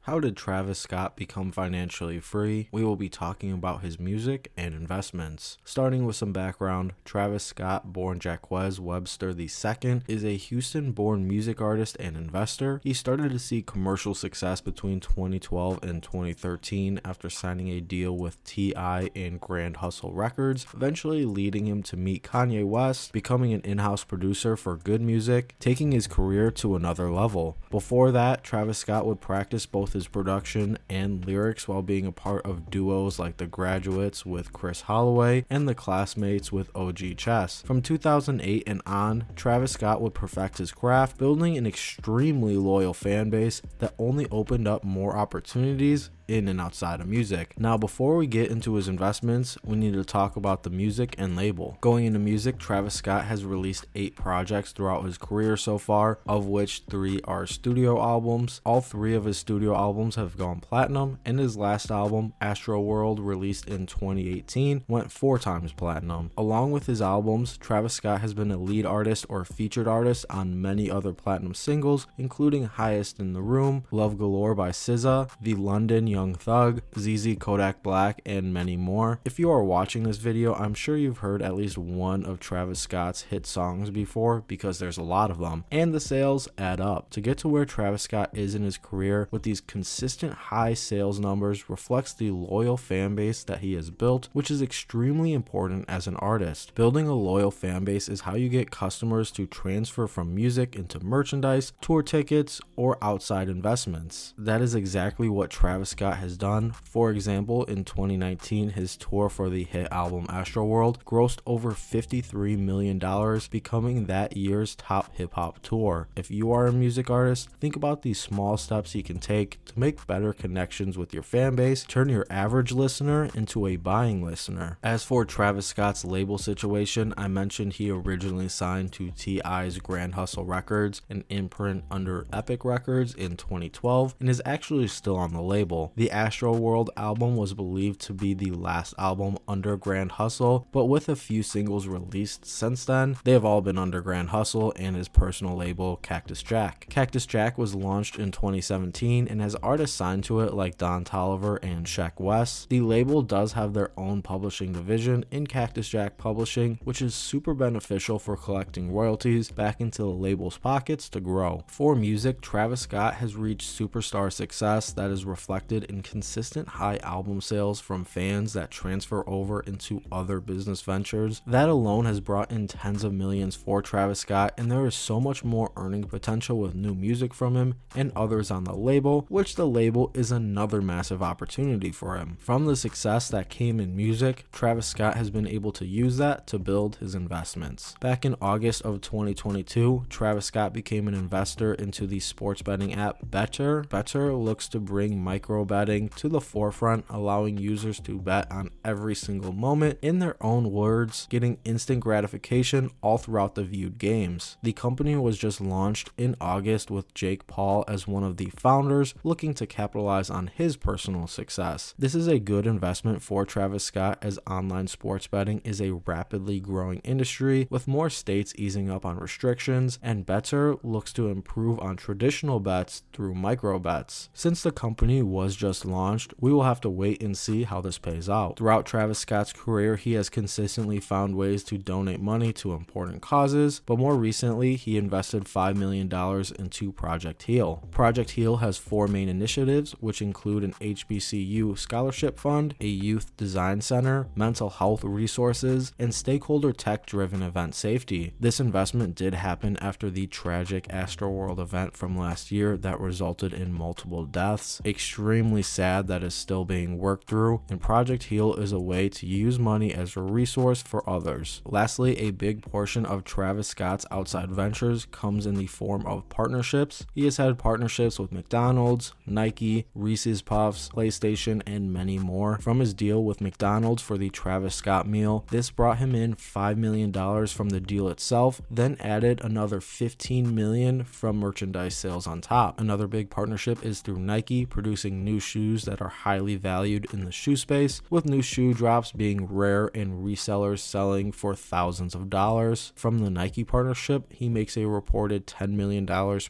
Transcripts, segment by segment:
How did Travis Scott become financially free? We will be talking about his music and investments. Starting with some background, Travis Scott, born Jaquez Webster II, is a Houston-born music artist and investor. He started to see commercial success between 2012 and 2013 after signing a deal with T.I. and Grand Hustle Records, eventually leading him to meet Kanye West, becoming an in-house producer for Good Music, taking his career to another level. Before that, Travis Scott would practice both his production and lyrics while being a part of duos like The Graduates with Chris Holloway and The Classmates with OG Chess. From 2008 and on, Travis Scott would perfect his craft, building an extremely loyal fan base that only opened up more opportunities in and outside of music. Now, before we get into his investments, we need to talk about the music and label. Going into music, Travis Scott has released 8 projects throughout his career so far, of which 3 are studio albums. All 3 of his studio albums have gone platinum, and his last album, Astroworld, released in 2018, went 4 times platinum. Along with his albums, Travis Scott has been a lead artist or featured artist on many other platinum singles, including Highest in the Room, Love Galore by SZA, The London Young Thug, ZZ Kodak Black, and many more. If you are watching this video, I'm sure you've heard at least one of Travis Scott's hit songs before because there's a lot of them, and the sales add up. To get to where Travis Scott is in his career with these consistent high sales numbers reflects the loyal fan base that he has built, which is extremely important as an artist. Building a loyal fan base is how you get customers to transfer from music into merchandise, tour tickets, or outside investments. That is exactly what Travis Scott has done. For example, in 2019, his tour for the hit album Astroworld grossed over $53 million, becoming that year's top hip-hop tour. If you are a music artist, think about these small steps you can take to make better connections with your fan base, turn your average listener into a buying listener. As for Travis Scott's label situation, I mentioned he originally signed to T.I.'s Grand Hustle Records, an imprint under Epic Records, in 2012, and is actually still on the label. The Astroworld album was believed to be the last album under Grand Hustle, but with a few singles released since then, they have all been under Grand Hustle and his personal label, Cactus Jack. Cactus Jack was launched in 2017 and has artists signed to it like Don Toliver and Sheck West. The label does have their own publishing division in Cactus Jack Publishing, which is super beneficial for collecting royalties back into the label's pockets to grow. For music, Travis Scott has reached superstar success that is reflected in consistent high album sales from fans that transfer over into other business ventures. That alone has brought in tens of millions for Travis Scott, and there is so much more earning potential with new music from him and others on the label, which the label is another massive opportunity for him. From the success that came in music, Travis Scott has been able to use that to build his investments. Back in August of 2022, Travis Scott became an investor into the sports betting app betr. Betr looks to bring micro betting to the forefront, allowing users to bet on every single moment, in their own words, getting instant gratification all throughout the viewed games. The company was just launched in August with Jake Paul as one of the founders, looking to capitalize on his personal success. This is a good investment for Travis Scott as online sports betting is a rapidly growing industry with more states easing up on restrictions, and betr looks to improve on traditional bets through micro bets. Since the company was just launched, we will have to wait and see how this pays out. Throughout Travis Scott's career, he has consistently found ways to donate money to important causes, but more recently, he invested $5 million into Project Heal. Project Heal has 4 main initiatives, which include an HBCU scholarship fund, a youth design center, mental health resources, and stakeholder tech-driven event safety. This investment did happen after the tragic Astroworld event from last year that resulted in multiple deaths. Extremely sad that is still being worked through, and Project Heal is a way to use money as a resource for others. Lastly, a big portion of Travis Scott's outside ventures comes in the form of partnerships. He has had partnerships with McDonald's, Nike, Reese's Puffs, PlayStation, and many more. From his deal with McDonald's for the Travis Scott meal, this brought him in $5 million from the deal itself, then added another $15 million from merchandise sales on top. Another big partnership is through Nike, producing new shoes that are highly valued in the shoe space, with new shoe drops being rare and resellers selling for thousands of dollars. From the Nike partnership, he makes a reported $10 million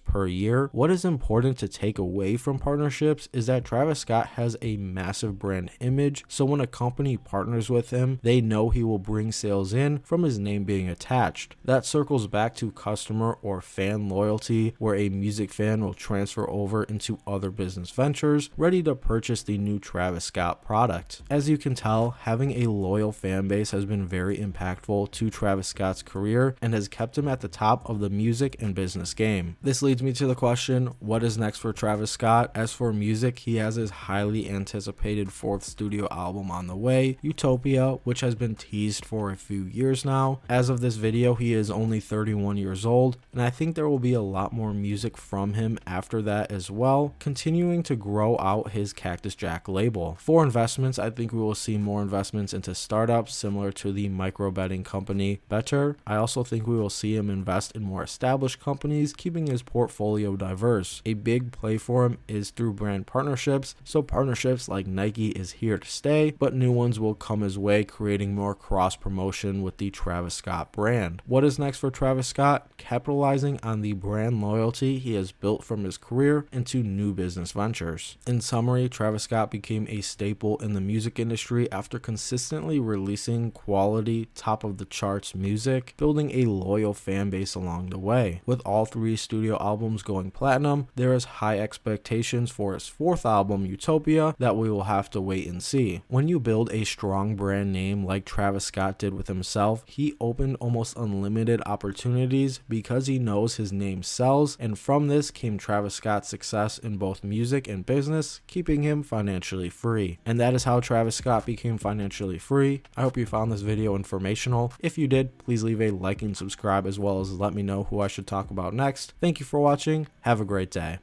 per year. What is important to take away from partnerships is that Travis Scott has a massive brand image, so when a company partners with him, they know he will bring sales in from his name being attached. That circles back to customer or fan loyalty, where a music fan will transfer over into other business ventures, ready to purchase the new Travis Scott product. As you can tell, having a loyal fan base has been very impactful to Travis Scott's career and has kept him at the top of the music and business game. This leads me to the question, what is next for Travis Scott? As for music, he has his highly anticipated 4th studio album on the way, Utopia, which has been teased for a few years now. As of this video, he is only 31 years old, and I think there will be a lot more music from him after that as well, continuing to grow out his Cactus Jack label. For investments, I think we will see more investments into startups similar to the micro betting company betr. I also think we will see him invest in more established companies, keeping his portfolio diverse. A big play for him is through brand partnerships, so partnerships like Nike is here to stay, but new ones will come his way, creating more cross promotion with the Travis Scott brand. What is next for Travis Scott? Capitalizing on the brand loyalty he has built from his career into new business ventures. In summary, Travis Scott became a staple in the music industry after consistently releasing quality, top of the charts music, building a loyal fan base along the way. With all 3 studio albums going platinum, there is high expectations for his 4th album, Utopia, that we will have to wait and see. When you build a strong brand name like Travis Scott did with himself, he opened almost unlimited opportunities because he knows his name sells, and from this came Travis Scott's success in both music and business, keeping him financially free. And that is how Travis Scott became financially free. I hope you found this video informational. If you did, please leave a like and subscribe, as well as let me know who I should talk about next. Thank you for watching. Have a great day.